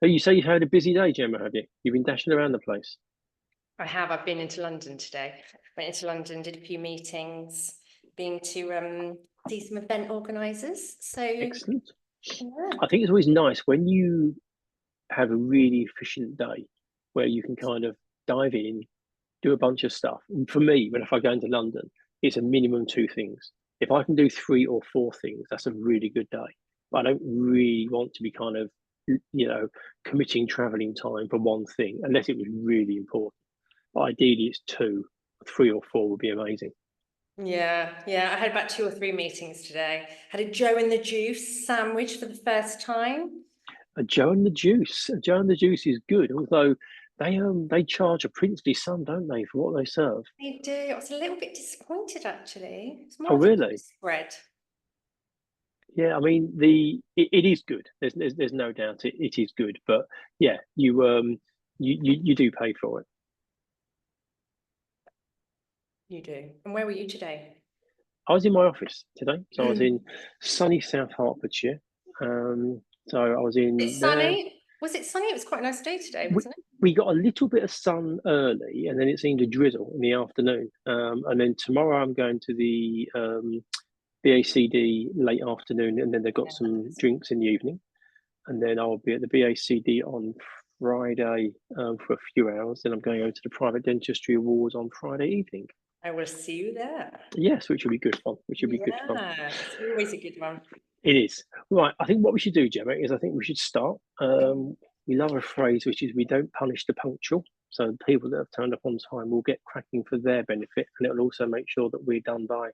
Oh, you say you've had a busy day, Gemma, have you? You've been dashing around the place. I have. I've been into London today. Went into London, did a few meetings, been to see some event organisers. So Excellent. yeah. I think it's always nice when you have a really efficient day where you can kind of dive in, do a bunch of stuff. And for me, when if I go into London, it's a minimum two things. If I can do three or four things, that's a really good day. But I don't really want to be kind of, committing traveling time for one thing unless it was really important. But ideally, it's two, three or four would be amazing. Yeah. I had about 2 or 3 meetings today. Had a Joe and the Juice sandwich for the first time. A Joe and the Juice. A Joe and the Juice is good, although they charge a princely sum, don't they, for what they serve? They do. I was a little bit disappointed actually. It's Oh, more of a really? spread. Yeah, I mean it is good. There's no doubt it is good, but yeah, you do pay for it. You do. And where were you today? I was in my office today, so I was in sunny South Hertfordshire. So I was in It's there. sunny. Was it sunny? It was quite a nice day today, We, wasn't it? we got a little bit of sun early, and then it seemed to drizzle in the afternoon. And then tomorrow I'm going to the BACD late afternoon, and then they've got some drinks in the evening. And then I'll be at the BACD on Friday for a few hours. Then I'm going over to the Private Dentistry Awards on Friday evening. I will see you there. Yes, which will be good fun. Which will be good fun. Yeah, it's always a good one. It is. Right. I think what we should do, Gemma, is I think we should start. We love a phrase which is we don't punish the punctual. So people that have turned up on time will get cracking for their benefit, and it will also make sure that we're done by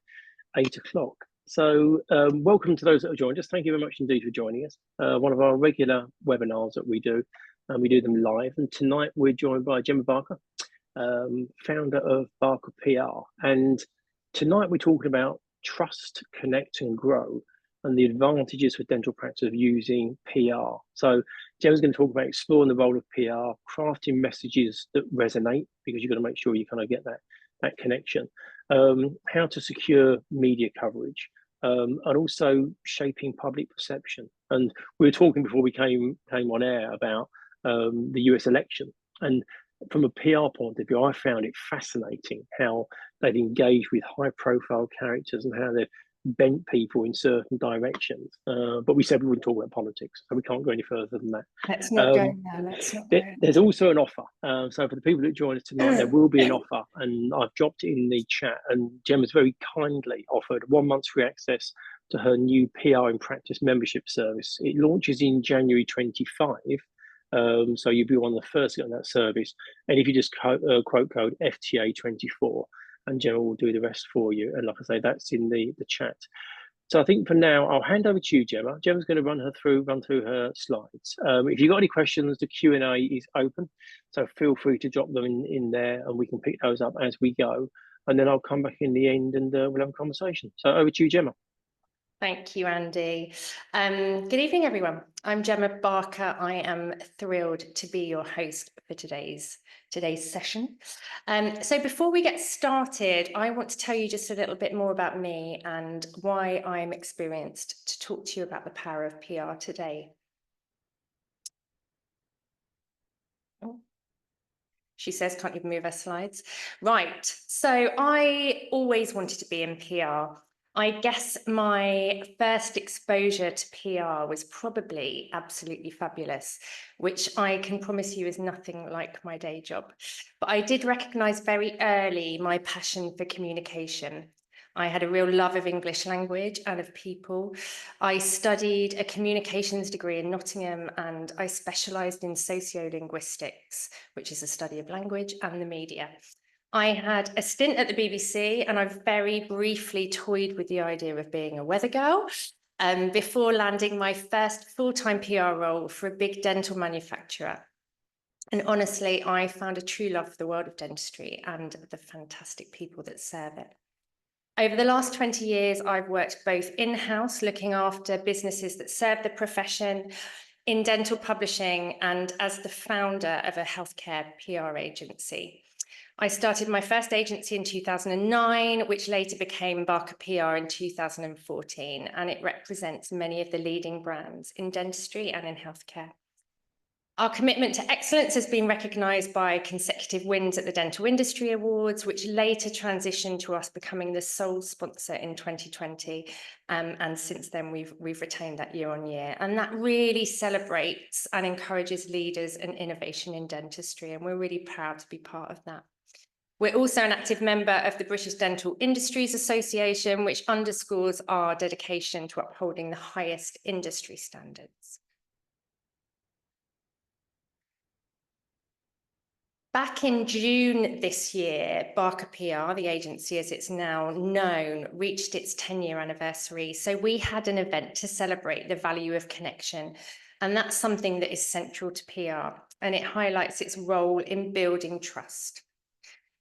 8 o'clock. So, welcome to those that have joined us. Thank you very much indeed for joining us. One of our regular webinars that we do, and we do them live. And tonight we're joined by Gemma Barker, founder of Barker PR. And tonight we're talking about trust, connect, and grow, and the advantages for dental practice of using PR. So, Gemma's going to talk about exploring the role of PR, crafting messages that resonate, because you've got to make sure you kind of get that connection. How to secure media coverage, and also shaping public perception. And we were talking before we came on air about the US election. And from a PR point of view, I found it fascinating how they've engaged with high profile characters and how they've bent people in certain directions. But we said we wouldn't talk about politics, so we can't go any further than that. Let's not go now. Let's not go. There's also an offer. So for the people that join us tonight, there will be an offer, and I've dropped it in the chat. And Gemma's very kindly offered 1 month free access to her new PR in Practice membership service. It launches in January 25. So you'll be one of the first to get on that service. And if you just quote code FTA24, and Gemma will do the rest for you. And like I say, that's in the chat. So I think for now, I'll hand over to you, Gemma. Gemma's going to run through her slides. If you've got any questions, the Q&A is open. So feel free to drop them in there and we can pick those up as we go. And then I'll come back in the end and we'll have a conversation. So over to you, Gemma. Thank you, Andy. Good evening, everyone. I'm Gemma Barker. I am thrilled to be your host for today's session. So before we get started, I want to tell you just a little bit more about me and why I'm experienced to talk to you about the power of PR today. Oh. She says, can't even move her slides. Right, so I always wanted to be in PR. I guess my first exposure to PR was probably absolutely fabulous, which I can promise you is nothing like my day job. But I did recognise very early my passion for communication. I had a real love of English language and of people. I studied a communications degree in Nottingham and I specialised in sociolinguistics, which is a study of language and the media. I had a stint at the BBC and I very briefly toyed with the idea of being a weather girl before landing my first full-time PR role for a big dental manufacturer. And honestly, I found a true love for the world of dentistry and the fantastic people that serve it. Over the last 20 years, I've worked both in-house, looking after businesses that serve the profession, in dental publishing, and as the founder of a healthcare PR agency. I started my first agency in 2009, which later became Barker PR in 2014, and it represents many of the leading brands in dentistry and in healthcare. Our commitment to excellence has been recognised by consecutive wins at the Dental Industry Awards, which later transitioned to us becoming the sole sponsor in 2020. And since then, we've retained that year on year. And that really celebrates and encourages leaders and innovation in dentistry. And we're really proud to be part of that. We're also an active member of the British Dental Industries Association, which underscores our dedication to upholding the highest industry standards. Back in June this year, Barker PR, the agency as it's now known, reached its 10-year anniversary. So we had an event to celebrate the value of connection. And that's something that is central to PR. And it highlights its role in building trust.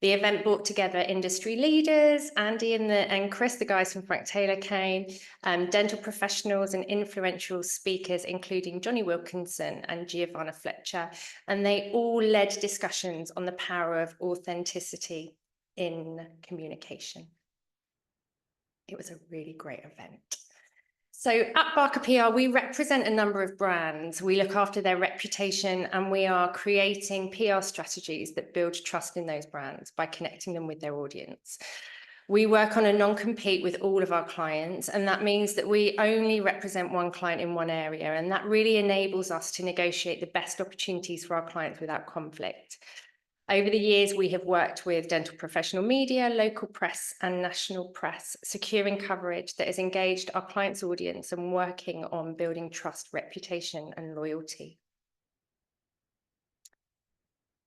The event brought together industry leaders, Andy and Chris, the guys from Frank Taylor came, dental professionals and influential speakers, including Johnny Wilkinson and Giovanna Fletcher, and they all led discussions on the power of authenticity in communication. It was a really great event. So at Barker PR, we represent a number of brands. We look after their reputation and we are creating PR strategies that build trust in those brands by connecting them with their audience. We work on a non-compete with all of our clients, and that means that we only represent one client in one area, and that really enables us to negotiate the best opportunities for our clients without conflict. Over the years, we have worked with dental professional media, local press and national press, securing coverage that has engaged our clients' audience and working on building trust, reputation and loyalty.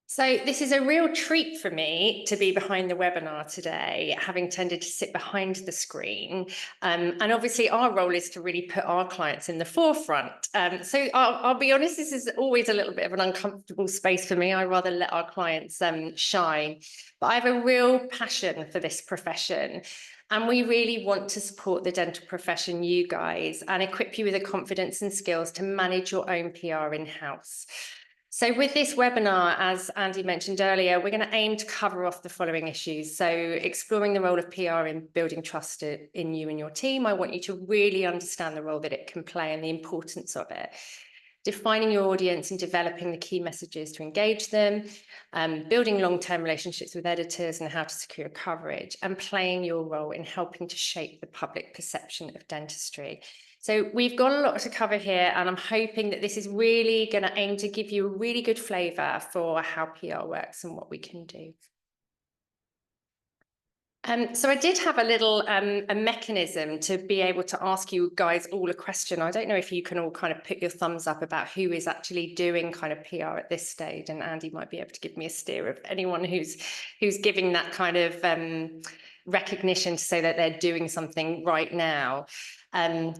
So this is a real treat for me to be behind the webinar today, having tended to sit behind the screen. And obviously our role is to really put our clients in the forefront. So I'll be honest, this is always a little bit of an uncomfortable space for me. I rather let our clients shine. But I have a real passion for this profession. And we really want to support the dental profession, you guys, and equip you with the confidence and skills to manage your own PR in-house. So with this webinar, as Andy mentioned earlier, we're going to aim to cover off the following issues. So exploring the role of PR in building trust in you and your team. I want you to really understand the role that it can play and the importance of it. Defining your audience and developing the key messages to engage them, building long-term relationships with editors and how to secure coverage, and playing your role in helping to shape the public perception of dentistry. So we've got a lot to cover here, and I'm hoping that this is really going to aim to give you a really good flavour for how PR works and what we can do. So I did have a little a mechanism to be able to ask you guys all a question. I don't know if you can all kind of put your thumbs up about who is actually doing kind of PR at this stage, and Andy might be able to give me a steer of anyone who's giving that kind of recognition to say that they're doing something right now.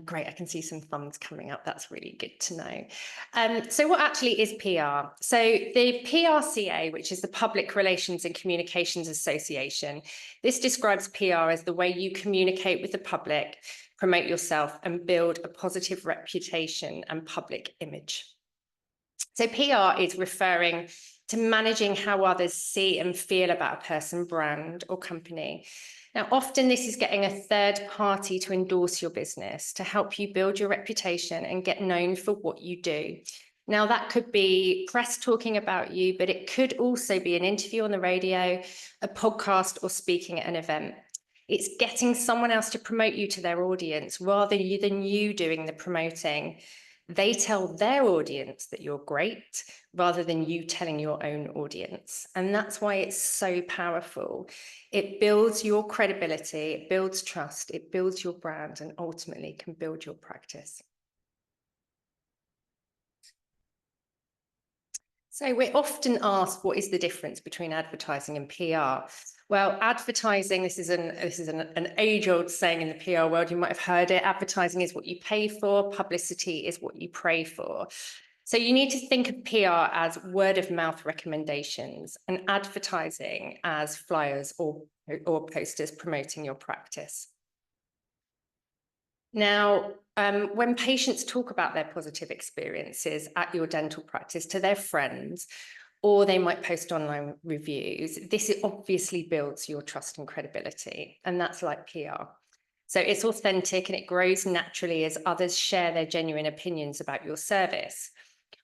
Great, I can see some thumbs coming up. That's really good to know. So what actually is PR? So the PRCA, which is the Public Relations and Communications Association, this describes PR as the way you communicate with the public, promote yourself, and build a positive reputation and public image. So PR is referring to managing how others see and feel about a person, brand, or company. Now, often this is getting a third party to endorse your business, to help you build your reputation and get known for what you do. Now, that could be press talking about you, but it could also be an interview on the radio, a podcast, or speaking at an event. It's getting someone else to promote you to their audience rather than you doing the promoting. They tell their audience that you're great rather than you telling your own audience. And that's why it's so powerful. It builds your credibility, it builds trust, it builds your brand, and ultimately can build your practice. So we're often asked, what is the difference between advertising and PR? Well, advertising, this is an age-old saying in the PR world, you might have heard it. Advertising is what you pay for, publicity is what you pray for. So you need to think of PR as word-of-mouth recommendations and advertising as flyers or posters promoting your practice. Now, when patients talk about their positive experiences at your dental practice to their friends, or they might post online reviews, this obviously builds your trust and credibility, and that's like PR. So it's authentic and it grows naturally as others share their genuine opinions about your service.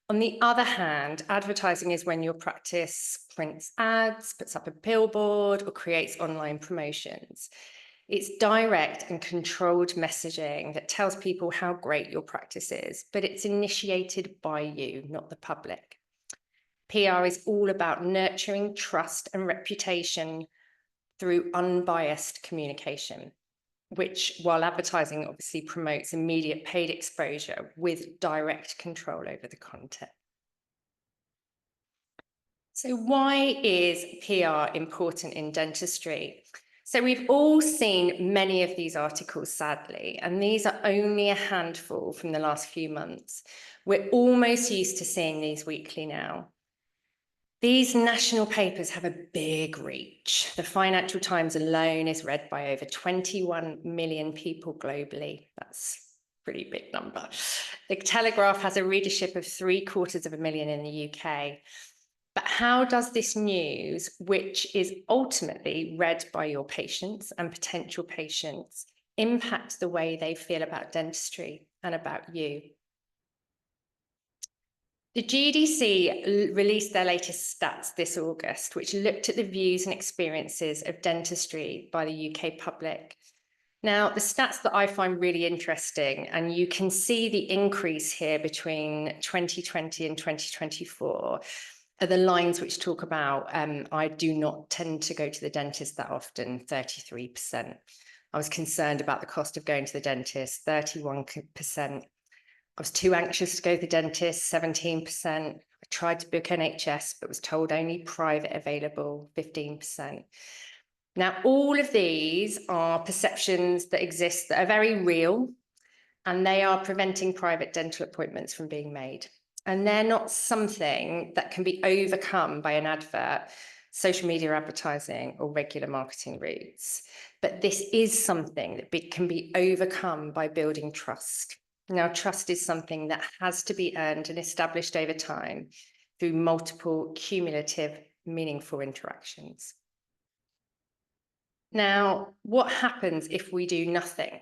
On the other hand, advertising is when your practice prints ads, puts up a billboard, or creates online promotions. It's direct and controlled messaging that tells people how great your practice is, but it's initiated by you, not the public. PR is all about nurturing trust and reputation through unbiased communication, which, while advertising obviously promotes immediate paid exposure with direct control over the content. So why is PR important in dentistry? So we've all seen many of these articles, sadly, and these are only a handful from the last few months. We're almost used to seeing these weekly now. These national papers have a big reach. The Financial Times alone is read by over 21 million people globally. That's a pretty big number. The Telegraph has a readership of 750,000 in the UK. But how does this news, which is ultimately read by your patients and potential patients, impact the way they feel about dentistry and about you? The GDC released their latest stats this August, which looked at the views and experiences of dentistry by the UK public. Now, the stats that I find really interesting, and you can see the increase here between 2020 and 2024, are the lines which talk about, I do not tend to go to the dentist that often, 33%. I was concerned about the cost of going to the dentist, 31%. I was too anxious to go to the dentist, 17%. I tried to book NHS, but was told only private available, 15%. Now, all of these are perceptions that exist that are very real, and they are preventing private dental appointments from being made. And they're not something that can be overcome by an advert, social media advertising, or regular marketing routes. But this is something that can be overcome by building trust. Now, trust is something that has to be earned and established over time through multiple cumulative, meaningful interactions. Now, what happens if we do nothing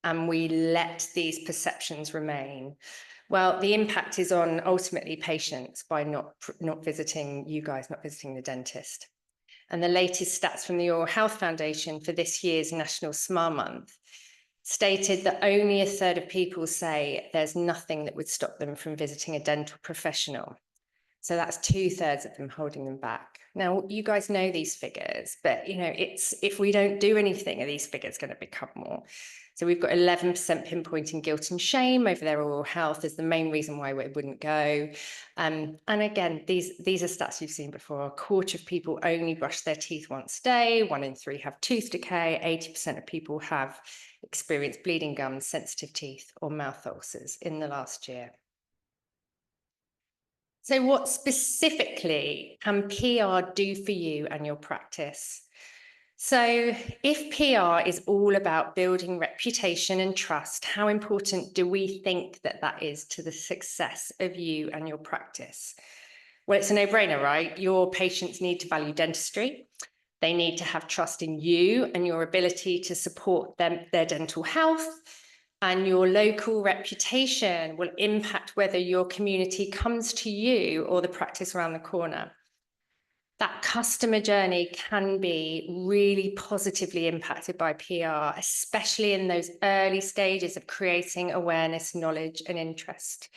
and we let these perceptions remain? Well, the impact is on ultimately patients by not visiting the dentist. And the latest stats from the Oral Health Foundation for this year's National SMILE Month stated that only a third of people say there's nothing that would stop them from visiting a dental professional. So that's 2/3 of them holding them back. Now, you guys know these figures, but if we don't do anything, are these figures going to become more? So we've got 11% pinpointing guilt and shame over their oral health as the main reason why we wouldn't go. And again, these are stats you've seen before. 1/4 of people only brush their teeth once a day. 1 in 3 have tooth decay. 80% of people have experienced bleeding gums, sensitive teeth, or mouth ulcers in the last year. So what specifically can PR do for you and your practice? So if PR is all about building reputation and trust, how important do we think that is to the success of you and your practice? Well, it's a no-brainer, right? Your patients need to value dentistry. They need to have trust in you and your ability to support their dental health. And your local reputation will impact whether your community comes to you or the practice around the corner. That customer journey can be really positively impacted by PR, especially in those early stages of creating awareness, knowledge, and interest.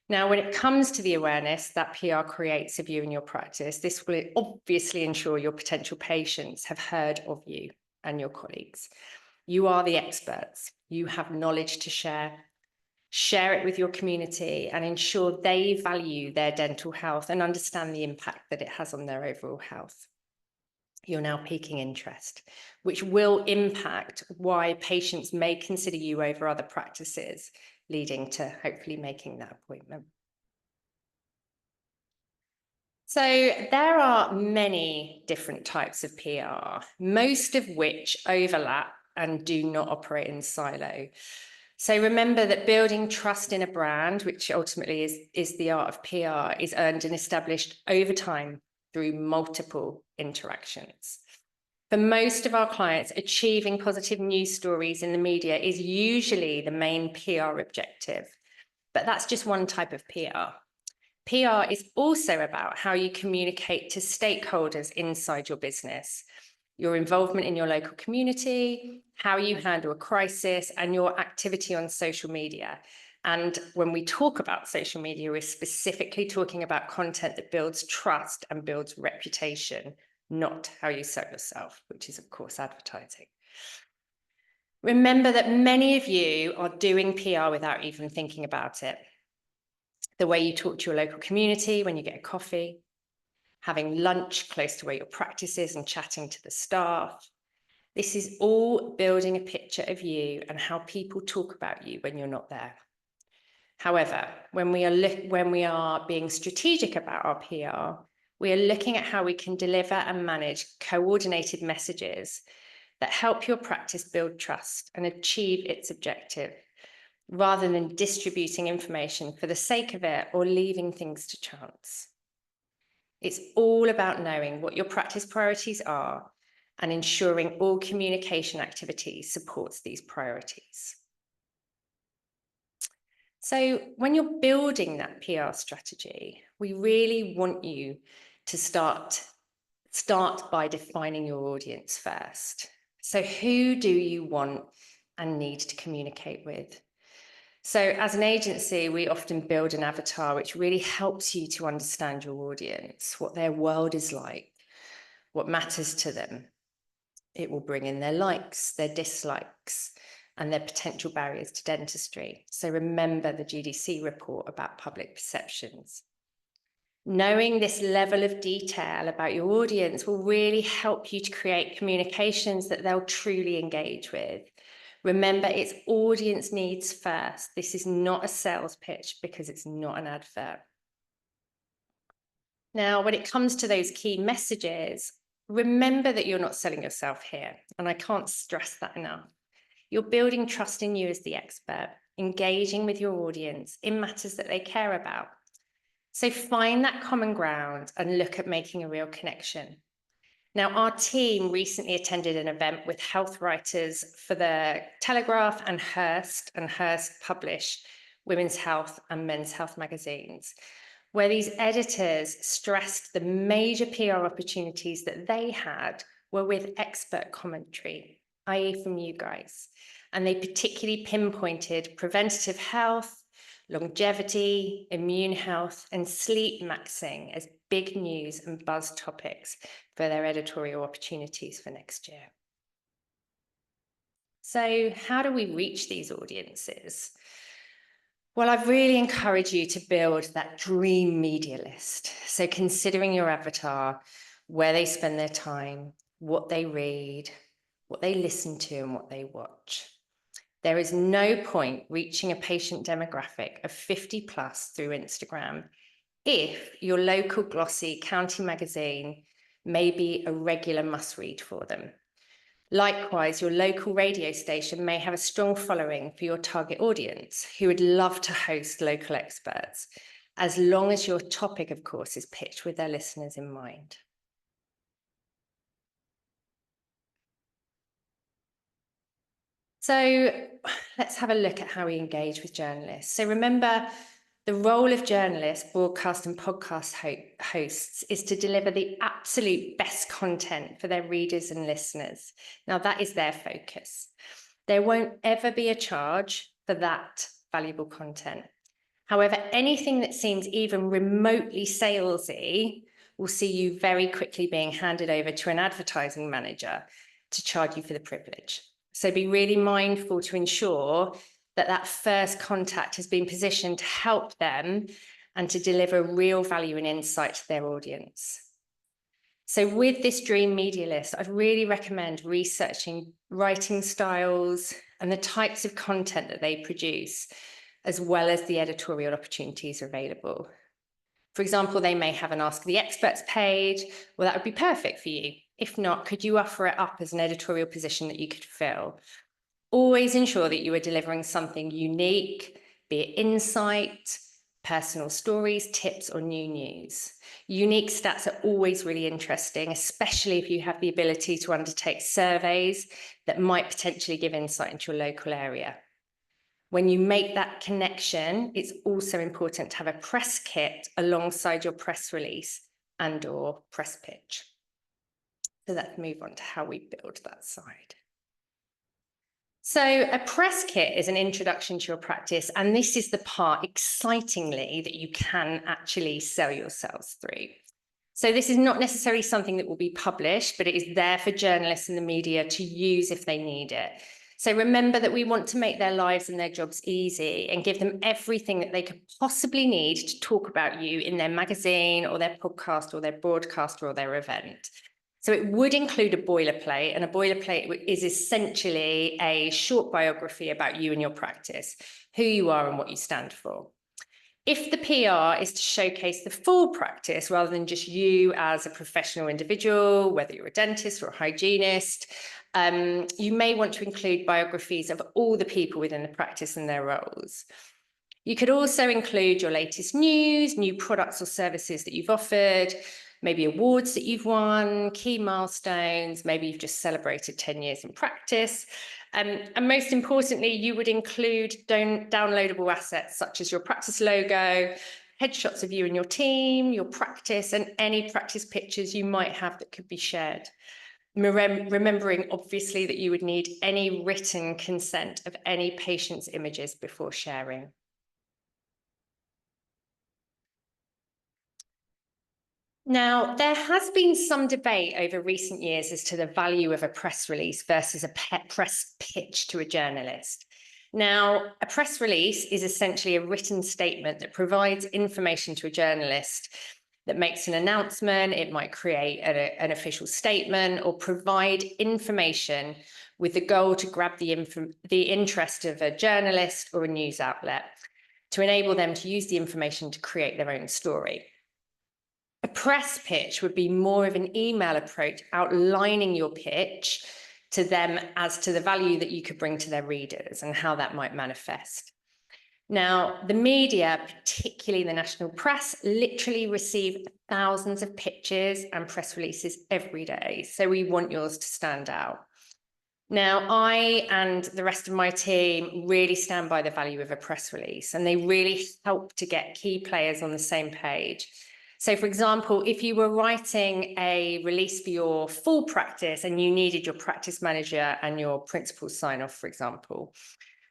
Now, when it comes to the awareness that PR creates of you and your practice, this will obviously ensure your potential patients have heard of you and your colleagues. You are the experts. You have knowledge to share. Share it with your community and ensure they value their dental health and understand the impact that it has on their overall health. You're now piquing interest, which will impact why patients may consider you over other practices, leading to hopefully making that appointment. So there are many different types of PR, most of which overlap and do not operate in silo. So remember that building trust in a brand, which ultimately is the art of PR, is earned and established over time through multiple interactions. For most of our clients, achieving positive news stories in the media is usually the main PR objective. But that's just one type of PR. PR is also about how you communicate to stakeholders inside your business, your involvement in your local community, how you handle a crisis, and your activity on social media. And when we talk about social media, we're specifically talking about content that builds trust and builds reputation, not how you sell yourself, which is, of course, advertising. Remember that many of you are doing PR without even thinking about it. The way you talk to your local community when you get a coffee, having lunch close to where your practice is and chatting to the staff. This is all building a picture of you and how people talk about you when you're not there. However, when we are being strategic about our PR, we are looking at how we can deliver and manage coordinated messages that help your practice build trust and achieve its objective, rather than distributing information for the sake of it or leaving things to chance. It's all about knowing what your practice priorities are and ensuring all communication activity supports these priorities. So when you're building that PR strategy, we really want you to start by defining your audience first. So who do you want and need to communicate with? So as an agency, we often build an avatar which really helps you to understand your audience, what their world is like, what matters to them. It will bring in their likes, their dislikes, and their potential barriers to dentistry. So remember the GDC report about public perceptions. Knowing this level of detail about your audience will really help you to create communications that they'll truly engage with. Remember, it's audience needs first. This is not a sales pitch because it's not an advert. Now, when it comes to those key messages, remember that you're not selling yourself here, and I can't stress that enough. You're building trust in you as the expert, engaging with your audience in matters that they care about. So find that common ground and look at making a real connection. Now, our team recently attended an event with health writers for the Telegraph and Hearst publish women's health and men's health magazines, where these editors stressed the major PR opportunities that they had were with expert commentary, i.e. from you guys. And they particularly pinpointed preventative health, longevity, immune health, and sleep maxing as big news and buzz topics for their editorial opportunities for next year. So how do we reach these audiences? Well, I'd really encourage you to build that dream media list. So considering your avatar, where they spend their time, what they read, what they listen to, and what they watch. There is no point reaching a patient demographic of 50 plus through Instagram if your local glossy county magazine may be a regular must-read for them. Likewise, your local radio station may have a strong following for your target audience who would love to host local experts, as long as your topic, of course, is pitched with their listeners in mind. So let's have a look at how we engage with journalists. So remember, the role of journalists, broadcast and podcast hosts is to deliver the absolute best content for their readers and listeners. Now that is their focus. There won't ever be a charge for that valuable content. However, anything that seems even remotely salesy will see you very quickly being handed over to an advertising manager to charge you for the privilege. So be really mindful to ensure that that first contact has been positioned to help them and to deliver real value and insight to their audience. So with this dream media list, I'd really recommend researching writing styles and the types of content that they produce, as well as the editorial opportunities available. For example, they may have an Ask the Experts page. Well, that would be perfect for you. If not, could you offer it up as an editorial position that you could fill? Always ensure that you are delivering something unique, be it insight, personal stories, tips, or new news. Unique stats are always really interesting, especially if you have the ability to undertake surveys that might potentially give insight into your local area. When you make that connection, it's also important to have a press kit alongside your press release and/or press pitch. So let's move on to how we build that side. So a press kit is an introduction to your practice, and this is the part, excitingly, that you can actually sell yourselves through. So this is not necessarily something that will be published, but it is there for journalists and the media to use if they need it. So remember that we want to make their lives and their jobs easy and give them everything that they could possibly need to talk about you in their magazine or their podcast or their broadcast or their event. So it would include a boilerplate, and a boilerplate is essentially a short biography about you and your practice, who you are and what you stand for. If the PR is to showcase the full practice rather than just you as a professional individual, whether you're a dentist or a hygienist, you may want to include biographies of all the people within the practice and their roles. You could also include your latest news, new products or services that you've offered, maybe awards that you've won, key milestones, maybe you've just celebrated 10 years in practice. And most importantly, you would include downloadable assets such as your practice logo, headshots of you and your team, your practice, and any practice pictures you might have that could be shared. Remembering, obviously, that you would need any written consent of any patient's images before sharing. Now, there has been some debate over recent years as to the value of a press release versus a press pitch to a journalist. Now, a press release is essentially a written statement that provides information to a journalist that makes an announcement. It might create an official statement or provide information with the goal to grab the interest of a journalist or a news outlet to enable them to use the information to create their own story. A press pitch would be more of an email approach, outlining your pitch to them as to the value that you could bring to their readers and how that might manifest. Now, the media, particularly the national press, literally receive thousands of pitches and press releases every day. So we want yours to stand out. Now, I and the rest of my team really stand by the value of a press release, and they really help to get key players on the same page. So, for example, if you were writing a release for your full practice and you needed your practice manager and your principal sign off, for example,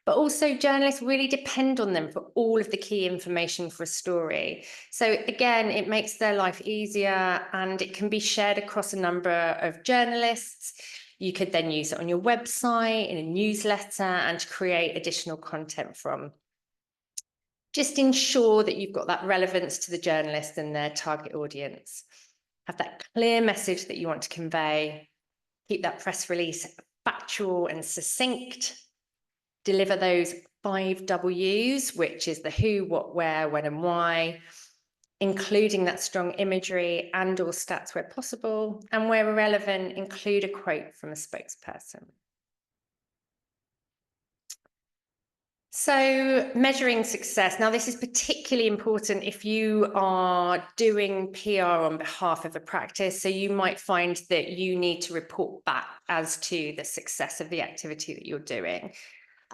but also journalists really depend on them for all of the key information for a story. So again, it makes their life easier and it can be shared across a number of journalists. You could then use it on your website, in a newsletter, and to create additional content from. Just ensure that you've got that relevance to the journalist and their target audience. Have that clear message that you want to convey. Keep that press release factual and succinct. Deliver those 5 W's, which is the who, what, where, when, and why, including that strong imagery and/or stats where possible, and where relevant, include a quote from a spokesperson. So measuring success. Now, this is particularly important if you are doing PR on behalf of a practice. So you might find that you need to report back as to the success of the activity that you're doing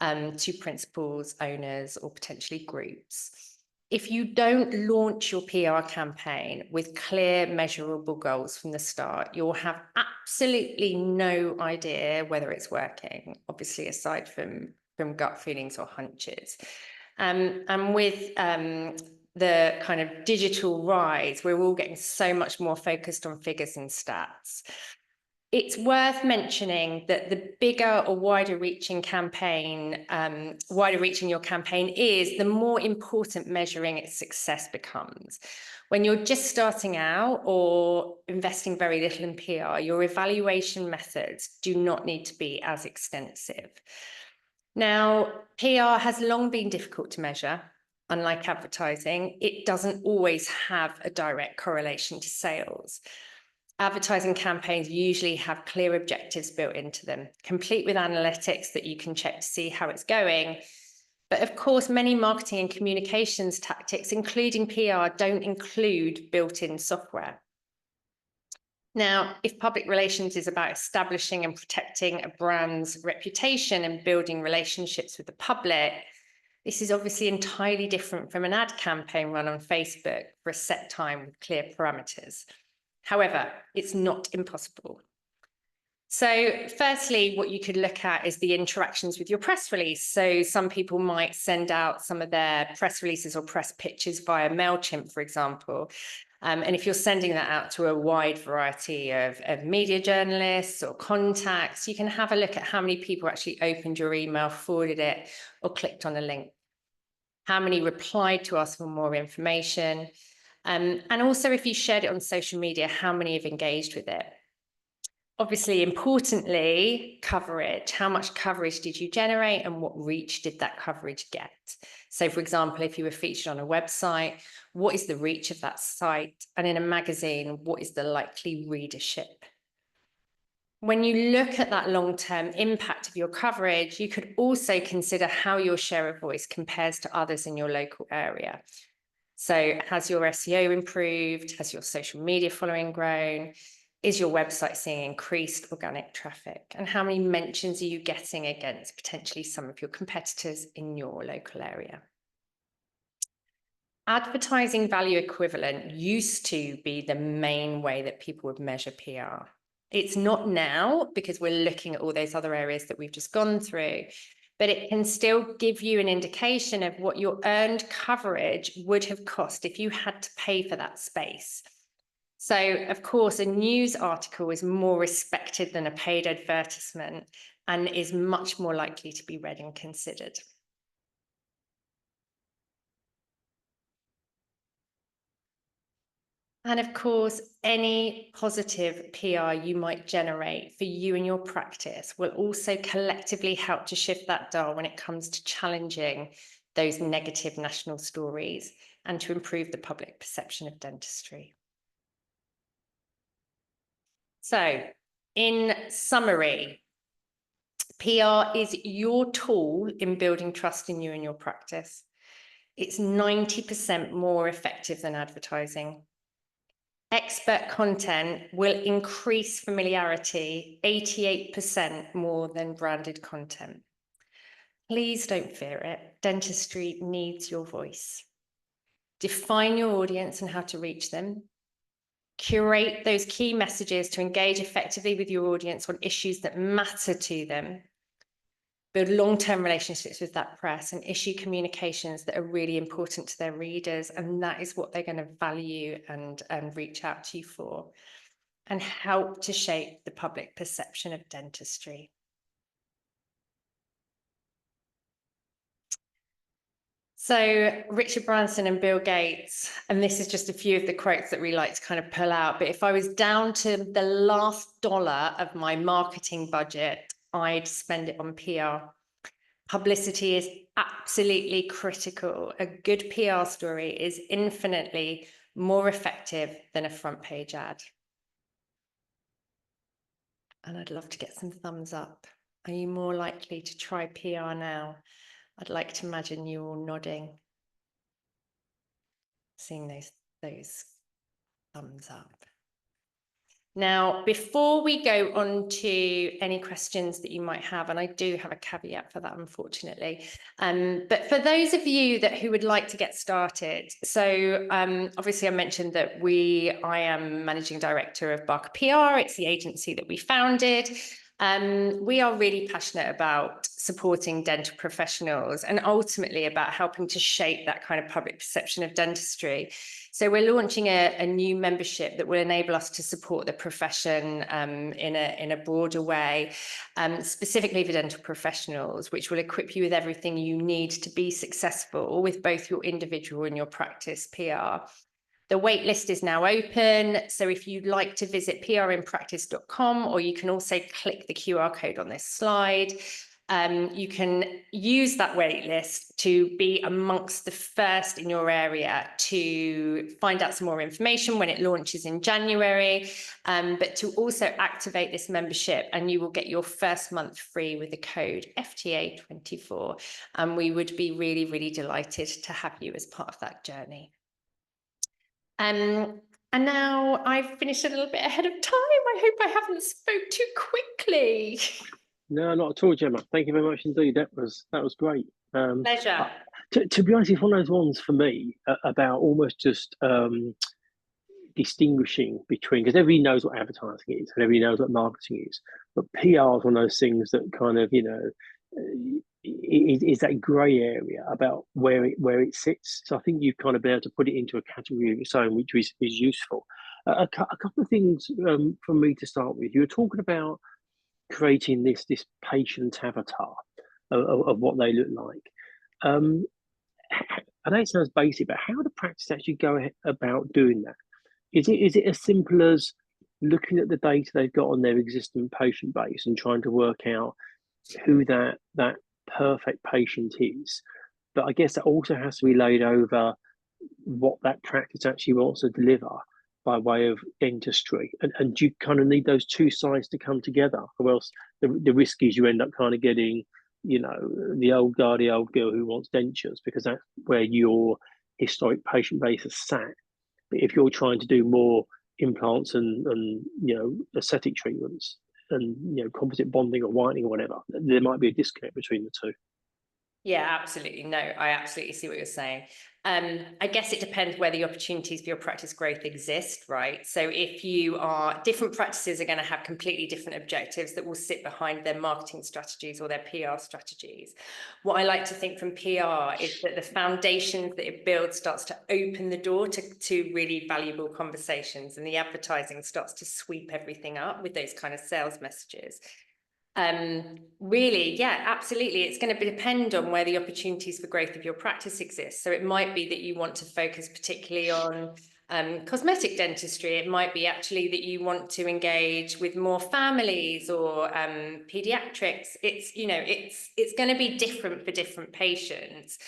to principals, owners, or potentially groups. If you don't launch your PR campaign with clear, measurable goals from the start, you'll have absolutely no idea whether it's working, obviously, aside from gut feelings or hunches. And with the kind of digital rise, we're all getting so much more focused on figures and stats. It's worth mentioning that the bigger or wider reaching your campaign is, the more important measuring its success becomes. When you're just starting out or investing very little in PR, your evaluation methods do not need to be as extensive. Now, PR has long been difficult to measure. Unlike advertising, it doesn't always have a direct correlation to sales. Advertising campaigns usually have clear objectives built into them, complete with analytics that you can check to see how it's going. But of course, many marketing and communications tactics, including PR, don't include built-in software. Now, if public relations is about establishing and protecting a brand's reputation and building relationships with the public, This is obviously entirely different from an ad campaign run on Facebook for a set time with clear parameters. However, it's not impossible. So firstly, what you could look at is the interactions with your press release. So some people might send out some of their press releases or press pitches via MailChimp, for example. And if you're sending that out to a wide variety of media journalists or contacts, you can have a look at how many people actually opened your email, forwarded it, or clicked on a link. How many replied to ask for more information. And also if you shared it on social media, how many have engaged with it. Obviously, importantly, coverage. How much coverage did you generate and what reach did that coverage get? So, for example, if you were featured on a website, what is the reach of that site? And in a magazine, what is the likely readership? When you look at that long-term impact of your coverage, you could also consider how your share of voice compares to others in your local area. So, has your SEO improved? Has your social media following grown? Is your website seeing increased organic traffic? And how many mentions are you getting against potentially some of your competitors in your local area? Advertising value equivalent used to be the main way that people would measure PR. It's not now because we're looking at all those other areas that we've just gone through, but it can still give you an indication of what your earned coverage would have cost if you had to pay for that space. So, of course, a news article is more respected than a paid advertisement and is much more likely to be read and considered. And of course, any positive PR you might generate for you and your practice will also collectively help to shift that dial when it comes to challenging those negative national stories and to improve the public perception of dentistry. So, in summary, PR is your tool in building trust in you and your practice. It's 90% more effective than advertising. Expert content will increase familiarity 88% more than branded content. Please don't fear it. Dentistry needs your voice. Define your audience and how to reach them. Curate those key messages to engage effectively with your audience on issues that matter to them. Build long-term relationships with that press and issue communications that are really important to their readers, and that is what they're going to value and reach out to you for, and help to shape the public perception of dentistry. So Richard Branson and Bill Gates, and this is just a few of the quotes that we like to kind of pull out, but if I was down to the last dollar of my marketing budget, I'd spend it on PR. Publicity is absolutely critical. A good PR story is infinitely more effective than a front page ad. And I'd love to get some thumbs up. Are you more likely to try PR now? I'd like to imagine you all nodding, seeing those thumbs up. Now, before we go on to any questions that you might have, and I do have a caveat for that, unfortunately, but for those of you who would like to get started, so obviously I mentioned that I am managing director of Barker PR. It's the agency that we founded. We are really passionate about supporting dental professionals and ultimately about helping to shape that kind of public perception of dentistry. So we're launching a new membership that will enable us to support the profession in a broader way, specifically for dental professionals, which will equip you with everything you need to be successful with both your individual and your practice PR. The wait list is now open, so if you'd like to visit prinpractice.com, or you can also click the QR code on this slide, you can use that wait list to be amongst the first in your area to find out some more information when it launches in January, but to also activate this membership, and you will get your first month free with the code FTA24, and we would be really, really delighted to have you as part of that journey. And now I've finished a little bit ahead of time. I hope I haven't spoke too quickly. No, not at all, Gemma. Thank you very much indeed. That was great. Pleasure. To be honest, it's one of those ones for me about almost just distinguishing between, because everybody knows what advertising is and everybody knows what marketing is, but PR is one of those things that kind of, is that grey area about where it sits. So I think you've kind of been able to put it into a category of its own, which is useful. A couple of things from me to start with. You were talking about creating this patient avatar of what they look like. I know it sounds basic, but how do practice actually go about doing that? Is it as simple as looking at the data they've got on their existing patient base and trying to work out who that perfect patient is? But I guess that also has to be laid over what that practice actually wants to deliver by way of dentistry. And you kind of need those two sides to come together, or else the risk is you end up kind of getting, the old guy, the old girl who wants dentures, because that's where your historic patient base is sat. But if you're trying to do more implants and aesthetic treatments and composite bonding or whitening or whatever, there might be a disconnect between the two. Yeah, absolutely. No, I absolutely see what you're saying. I guess it depends where the opportunities for your practice growth exist, right? So if different practices are going to have completely different objectives that will sit behind their marketing strategies or their PR strategies. What I like to think from PR is that the foundations that it builds starts to open the door to really valuable conversations, and the advertising starts to sweep everything up with those kind of sales messages. Really, yeah, absolutely. It's going to depend on where the opportunities for growth of your practice exist. So it might be that you want to focus particularly on cosmetic dentistry. It might be actually that you want to engage with more families or pediatrics. It's going to be different for different patients.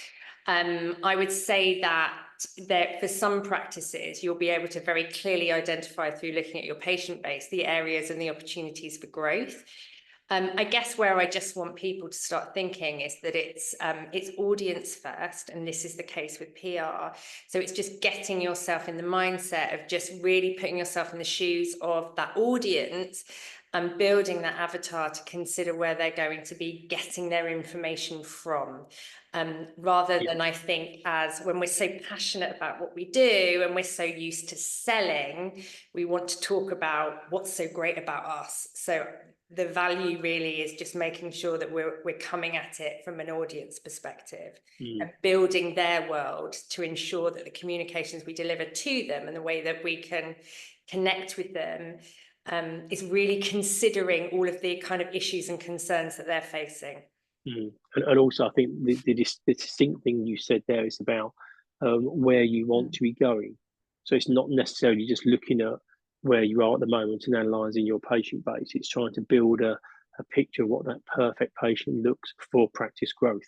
I would say that for some practices, you'll be able to very clearly identify through looking at your patient base the areas and the opportunities for growth. I guess where I just want people to start thinking is that it's audience first, and this is the case with PR. So it's just getting yourself in the mindset of just really putting yourself in the shoes of that audience and building that avatar to consider where they're going to be getting their information from. Rather than, I think, as when we're so passionate about what we do and we're so used to selling, we want to talk about what's so great about us. So the value really is just making sure that we're coming at it from an audience perspective and building their world to ensure that the communications we deliver to them and the way that we can connect with them is really considering all of the kind of issues and concerns that they're facing. And also, I think the distinct thing you said there is about where you want to be going. So it's not necessarily just looking at where you are at the moment and analysing your patient base. It's trying to build a picture of what that perfect patient looks for practice growth.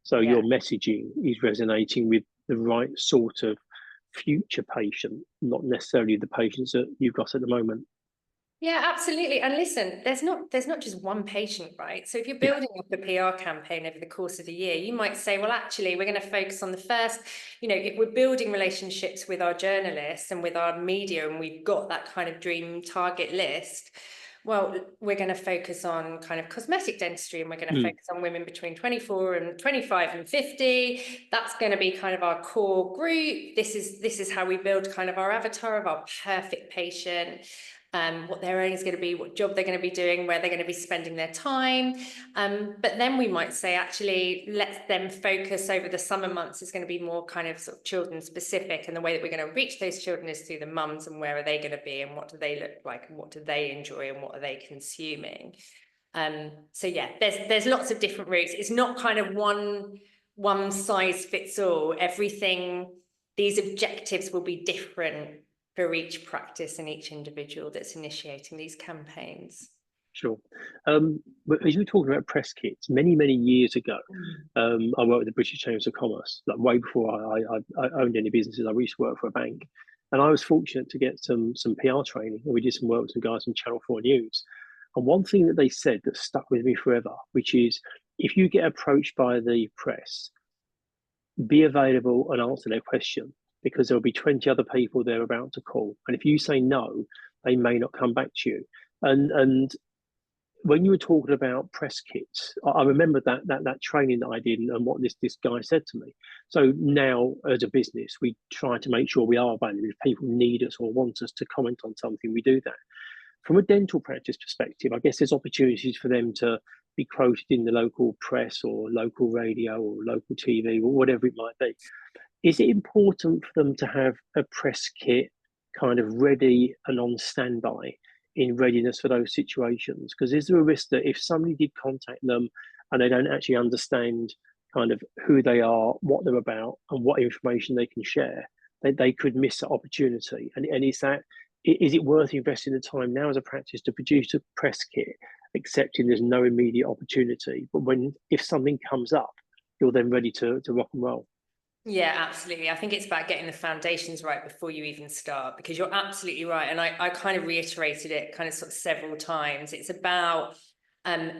So your messaging is resonating with the right sort of future patient, not necessarily the patients that you've got at the moment. Yeah, absolutely. And listen, there's not just one patient, right? So if you're building up a PR campaign over the course of a year, you might say, well, actually, we're going to focus on the first, if we're building relationships with our journalists and with our media, and we've got that kind of dream target list, well, we're going to focus on kind of cosmetic dentistry, and we're going to focus on women between 24 and 25 and 50. That's going to be kind of our core group. This is how we build kind of our avatar of our perfect patient. What their aim is going to be, what job they're going to be doing, where they're going to be spending their time. But then we might say, actually, let them focus over the summer months is going to be more kind of sort of children specific. And the way that we're going to reach those children is through the mums, and where are they going to be, and what do they look like, and what do they enjoy, and what are they consuming? So yeah, there's lots of different routes. It's not kind of one size fits all. These objectives will be different for each practice and each individual that's initiating these campaigns. Sure. But as you were talking about press kits, many years ago, I worked with the British Chambers of Commerce, like way before I owned any businesses. I used to work for a bank, and I was fortunate to get some PR training, and we did some work with some guys from Channel 4 News. And one thing that they said that stuck with me forever, which is, if you get approached by the press, be available and answer their question, because there'll be 20 other people they're about to call. And if you say no, they may not come back to you. And when you were talking about press kits, I remember that training that I did and what this guy said to me. So now, as a business, we try to make sure we are available. If people need us or want us to comment on something, we do that. From a dental practice perspective, I guess there's opportunities for them to be quoted in the local press or local radio or local TV or whatever it might be. Is it important for them to have a press kit kind of ready and on standby in readiness for those situations? Because is there a risk that if somebody did contact them and they don't actually understand kind of who they are, what they're about, and what information they can share, they could miss that opportunity? And is it worth investing the time now as a practice to produce a press kit, accepting there's no immediate opportunity, but if something comes up, you're then ready to rock and roll? Yeah, absolutely. I think it's about getting the foundations right before you even start, because you're absolutely right. And I kind of reiterated it kind of sort of several times. It's about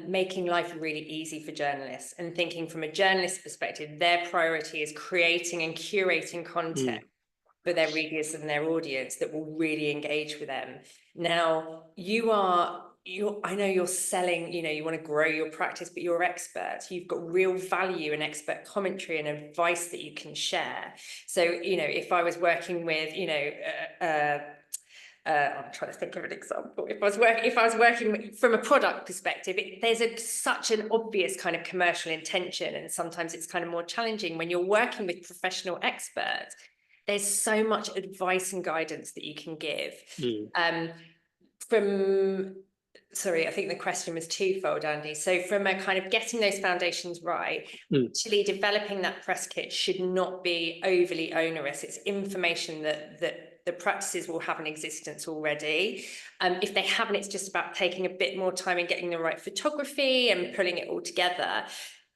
making life really easy for journalists, and thinking from a journalist perspective, their priority is creating and curating content for their readers and their audience that will really engage with them. Now, I know you're selling, you want to grow your practice, but you're experts. You've got real value and expert commentary and advice that you can share. So, if I was working with, I'm trying to think of an example. If I was working from a product perspective, there's such an obvious kind of commercial intention, and sometimes it's kind of more challenging when you're working with professional experts. There's so much advice and guidance that you can give. Sorry, I think the question was twofold, Andy. So from a kind of getting those foundations right, actually developing that press kit should not be overly onerous. It's information that the practices will have in existence already. If they haven't, it's just about taking a bit more time and getting the right photography and pulling it all together.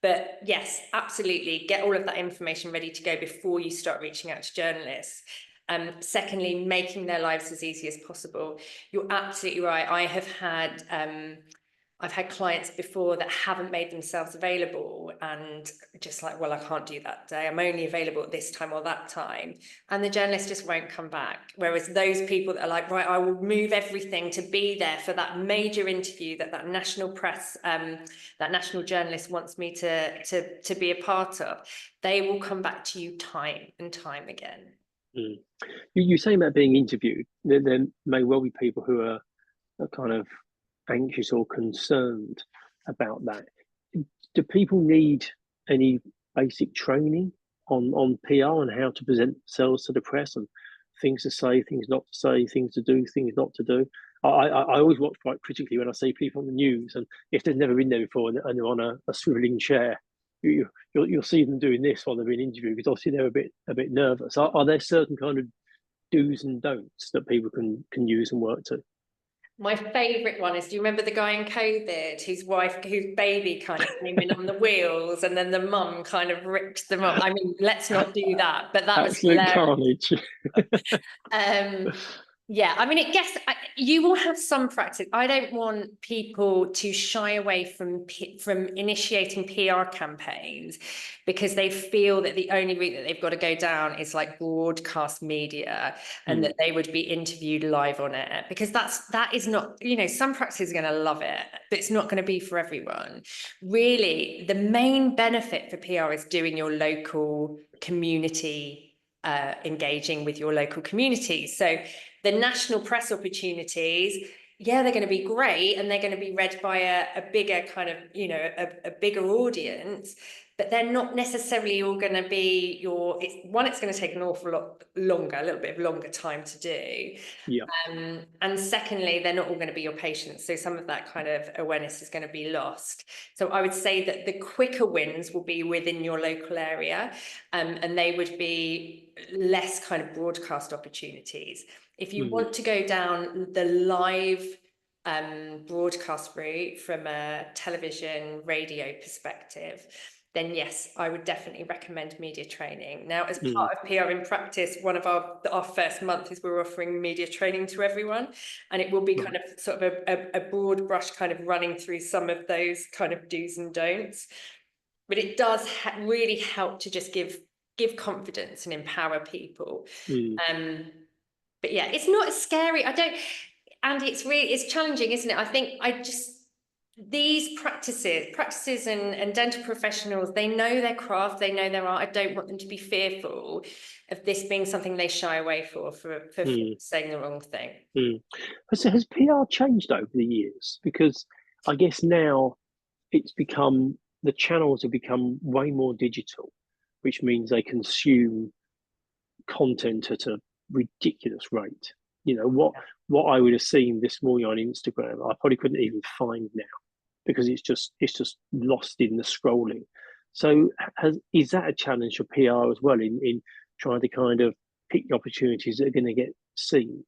But yes, absolutely, get all of that information ready to go before you start reaching out to journalists. Secondly, making their lives as easy as possible. You're absolutely right. I've had clients before that haven't made themselves available, and just like, well, I can't do that day. I'm only available at this time or that time. And the journalist just won't come back. Whereas those people that are like, right, I will move everything to be there for that major interview that national press, that national journalist wants me to be a part of, they will come back to you time and time again. You're saying about being interviewed. There may well be people who are kind of anxious or concerned about that. Do people need any basic training on PR and how to present themselves to the press, and things to say, things not to say, things to do, things not to do? I always watch quite critically when I see people on the news, and if they've never been there before and they're on a swiveling chair, you'll see them doing this while they're being interviewed, because obviously they're a bit nervous. Are there certain kind of do's and don'ts that people can use and work to? My favourite one is, do you remember the guy in COVID whose baby kind of came in on the wheels, and then the mum kind of ripped them up? I mean, let's not do that, but that was Absolute hilarious. carnage. Yeah, I mean, you will have some practice. I don't want people to shy away from initiating PR campaigns because they feel that the only route that they've got to go down is like broadcast media, and that they would be interviewed live on it, because that is not, some practices are going to love it, but it's not going to be for everyone. Really, the main benefit for PR is doing your local community, engaging with your local communities. So the national press opportunities, yeah, they're going to be great, and they're going to be read by a bigger kind of, a bigger audience, but they're not necessarily all going to be it's going to take an awful lot longer, a little bit of longer time to do. Yeah. And secondly, they're not all going to be your patients. So some of that kind of awareness is going to be lost. So I would say that the quicker wins will be within your local area, and they would be less kind of broadcast opportunities. If you want to go down the live broadcast route from a television, radio perspective, then yes, I would definitely recommend media training. Now, as part of PR in practice, one of our first month is we're offering media training to everyone, and it will be kind of sort of a broad brush kind of running through some of those kind of do's and don'ts. But it does really help to just give confidence and empower people. But yeah, it's not scary. Andy, it's challenging, isn't it? I think these practices and dental professionals, they know their craft, they know their art. I don't want them to be fearful of this being something they shy away for saying the wrong thing. So has PR changed over the years? Because I guess now the channels have become way more digital, which means they consume content at a ridiculous rate. What I would have seen this morning on Instagram, I probably couldn't even find now because it's just lost in the scrolling. So is that a challenge for PR as well in trying to kind of pick the opportunities that are going to get seen?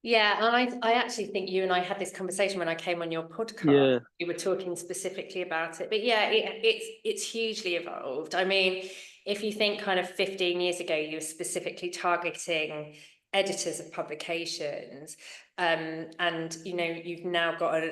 Yeah, and I actually think you and I had this conversation when I came on your podcast. Yeah. We were talking specifically about it, but yeah, it's hugely evolved. I mean, if you think kind of 15 years ago, you were specifically targeting editors of publications, and you've now got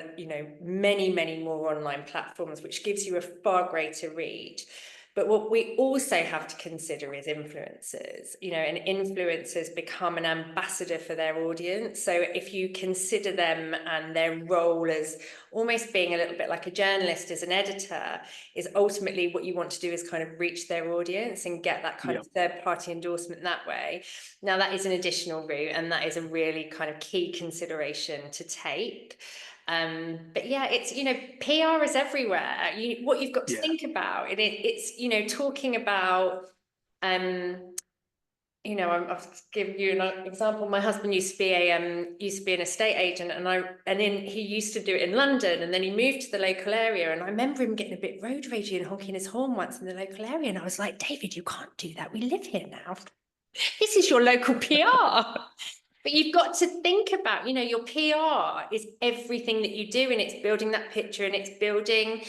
many more online platforms, which gives you a far greater reach. But what we also have to consider is influencers, and influencers become an ambassador for their audience. So if you consider them and their role as almost being a little bit like a journalist, as an editor, is ultimately what you want to do is kind of reach their audience and get that kind of third-party endorsement that way. Now, that is an additional route, and that is a really kind of key consideration to take. But yeah, it's, PR is everywhere. What you've got to think about it's talking about, I'll give you an example. My husband used to be an estate agent, he used to do it in London, and then he moved to the local area. And I remember him getting a bit road ragey and honking his horn once in the local area. And I was like, David, you can't do that. We live here now. This is your local PR. But you've got to think about, your PR is everything that you do, and it's building that picture, and it's building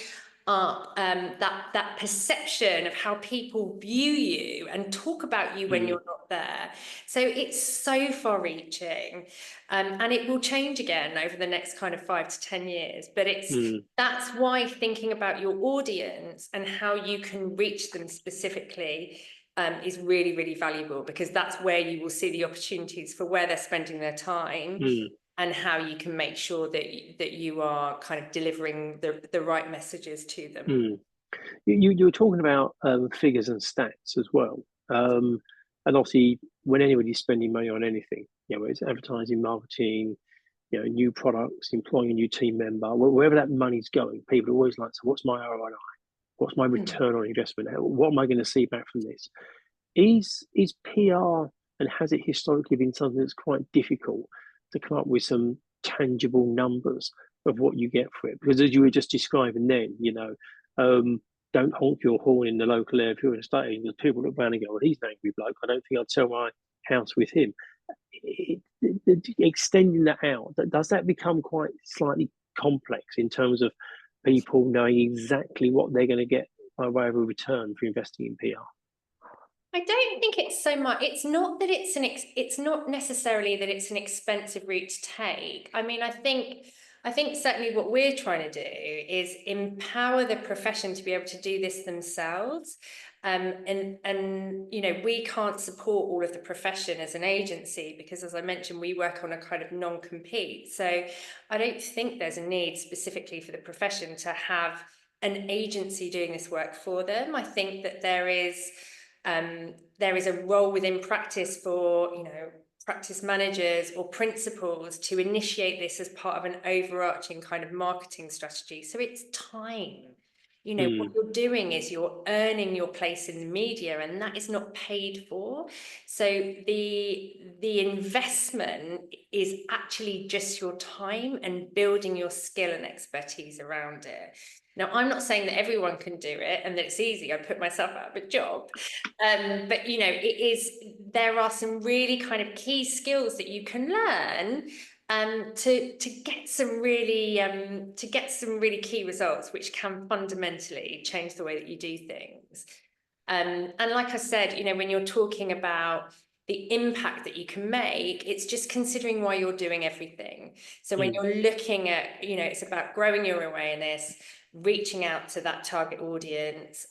up that perception of how people view you and talk about you when you're not there. So it's so far-reaching, and it will change again over the next kind of 5 to 10 years. But that's why thinking about your audience and how you can reach them specifically is really, really valuable, because that's where you will see the opportunities for where they're spending their time, and how you can make sure that you are kind of delivering the right messages to them. You were talking about figures and stats as well. And obviously, when anybody's spending money on anything, it's advertising, marketing, new products, employing a new team member, wherever that money's going, people are always like, so what's my ROI? What's my return on investment? What am I going to see back from this? Is PR, and has it historically been something that's quite difficult to come up with some tangible numbers of what you get for it? Because as you were just describing then, don't honk your horn in the local area if you're an estate agent. People look around and go, well, he's an angry bloke. I don't think I'd sell my house with him. Extending that out, does that become quite slightly complex in terms of people knowing exactly what they're going to get by way of a return for investing in PR? I don't think it's so much. It's not that it's not necessarily that it's an expensive route to take. I mean, I think certainly what we're trying to do is empower the profession to be able to do this themselves. And we can't support all of the profession as an agency, because, as I mentioned, we work on a kind of non-compete. So I don't think there's a need specifically for the profession to have an agency doing this work for them. I think that there is a role within practice for, practice managers or principals to initiate this as part of an overarching kind of marketing strategy. So it's time. What you're doing is you're earning your place in the media, and that is not paid for. So the investment is actually just your time and building your skill and expertise around it. Now, I'm not saying that everyone can do it and that it's easy. I put myself out of a job. But, there are some really kind of key skills that you can learn to get some really key results, which can fundamentally change the way that you do things. And like I said, when you're talking about the impact that you can make, it's just considering why you're doing everything. So when you're looking at, it's about growing your awareness, reaching out to that target audience,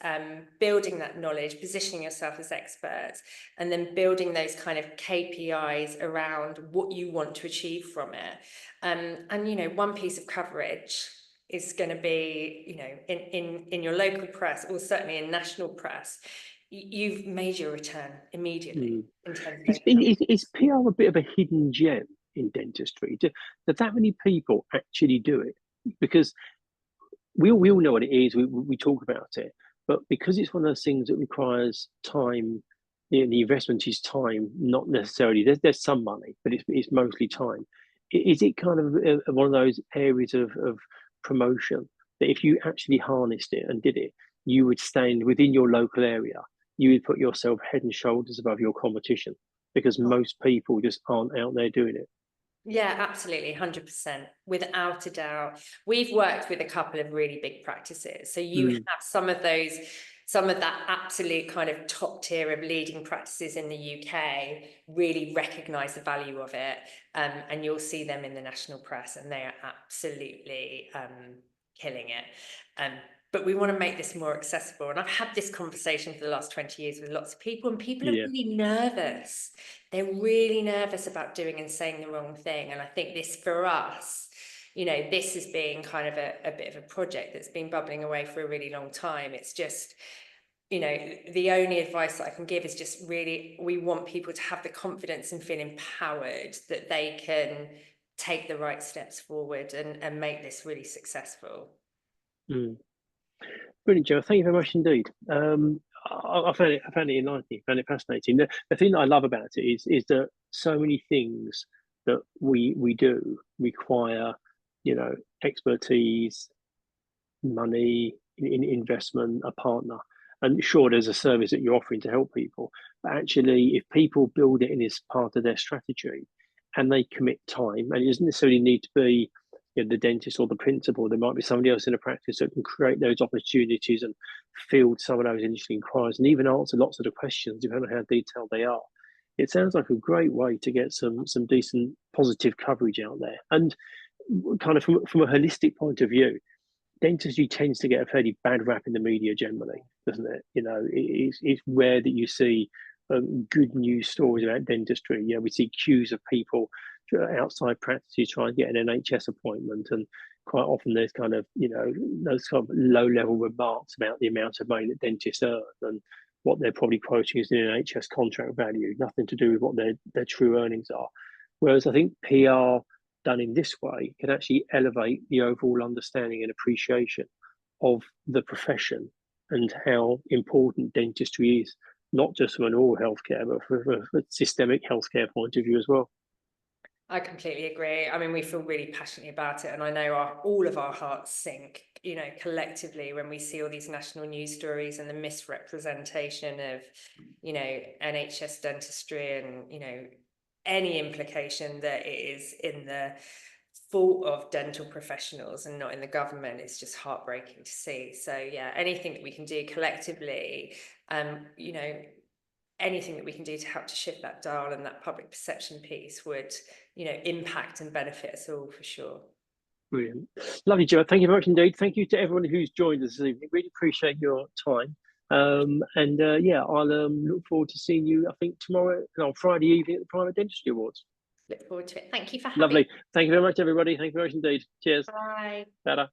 building that knowledge, positioning yourself as experts, and then building those kind of KPIs around what you want to achieve from it. And, you know, one piece of coverage is going to be, you know, in your local press, or certainly in national press, you've made your return immediately in terms of Is PR a bit of a hidden gem in dentistry? Do that many people actually do it? Because we all know what it is. We talk about it, but because it's one of those things that requires time, the investment is time, not necessarily. There's some money, but it's mostly time. Is it kind of one of those areas of promotion that if you actually harnessed it and did it, you would stand within your local area, you would put yourself head and shoulders above your competition, because most people just aren't out there doing it. Yeah, absolutely, 100%, without a doubt. We've worked with a couple of really big practices. So you have some of that absolute kind of top tier of leading practices in the UK really recognise the value of it. And you'll see them in the national press, and they are absolutely killing it. But we want to make this more accessible. And I've had this conversation for the last 20 years with lots of people, and people are really nervous. They're really nervous about doing and saying the wrong thing. And I think this, for us, you know, this is being kind of a bit of a project that's been bubbling away for a really long time. It's just, you know, the only advice that I can give is just really, we want people to have the confidence and feel empowered that they can take the right steps forward and make this really successful. Brilliant, Joe. Thank you very much indeed. I found it enlightening, found it fascinating. The thing that I love about it is that so many things that we do require, you know, expertise, money, investment, a partner. And sure, there's a service that you're offering to help people, but actually, if people build it in as part of their strategy, and they commit time, and it doesn't necessarily need to be, you know, the dentist or the principal. There might be somebody else in a practice that can create those opportunities and field some of those initial inquiries, and even answer lots of the questions depending on how detailed they are. It sounds like a great way to get some decent positive coverage out there. And kind of from a holistic point of view, dentistry tends to get a fairly bad rap in the media generally, doesn't it? You know, it's rare that you see good news stories about dentistry. You know, we see queues of people outside practices trying to get an NHS appointment, and quite often there's kind of, you know, those kind of low-level remarks about the amount of money that dentists earn and what they're probably quoting as the NHS contract value, nothing to do with what their true earnings are. Whereas I think PR done in this way can actually elevate the overall understanding and appreciation of the profession and how important dentistry is, not just from an oral healthcare, but from a systemic healthcare point of view as well. I completely agree. I mean, we feel really passionately about it, and I know all of our hearts sink, you know, collectively when we see all these national news stories and the misrepresentation of, you know, NHS dentistry and, you know, any implication that it is in the fault of dental professionals and not in the government. It's just heartbreaking to see. So yeah, anything that we can do collectively, you know, anything that we can do to help to shift that dial and that public perception piece would, you know, impact and benefit us all for sure. Brilliant. Lovely, Joe. Thank you very much indeed. Thank you to everyone who's joined us this evening. Really appreciate your time. Yeah, I'll look forward to seeing you, I think, tomorrow, on Friday evening at the Private Dentistry Awards. Look forward to it. Thank you for having me. Lovely. Thank you very much, everybody. Thank you very much indeed. Cheers. Bye. Ta-da.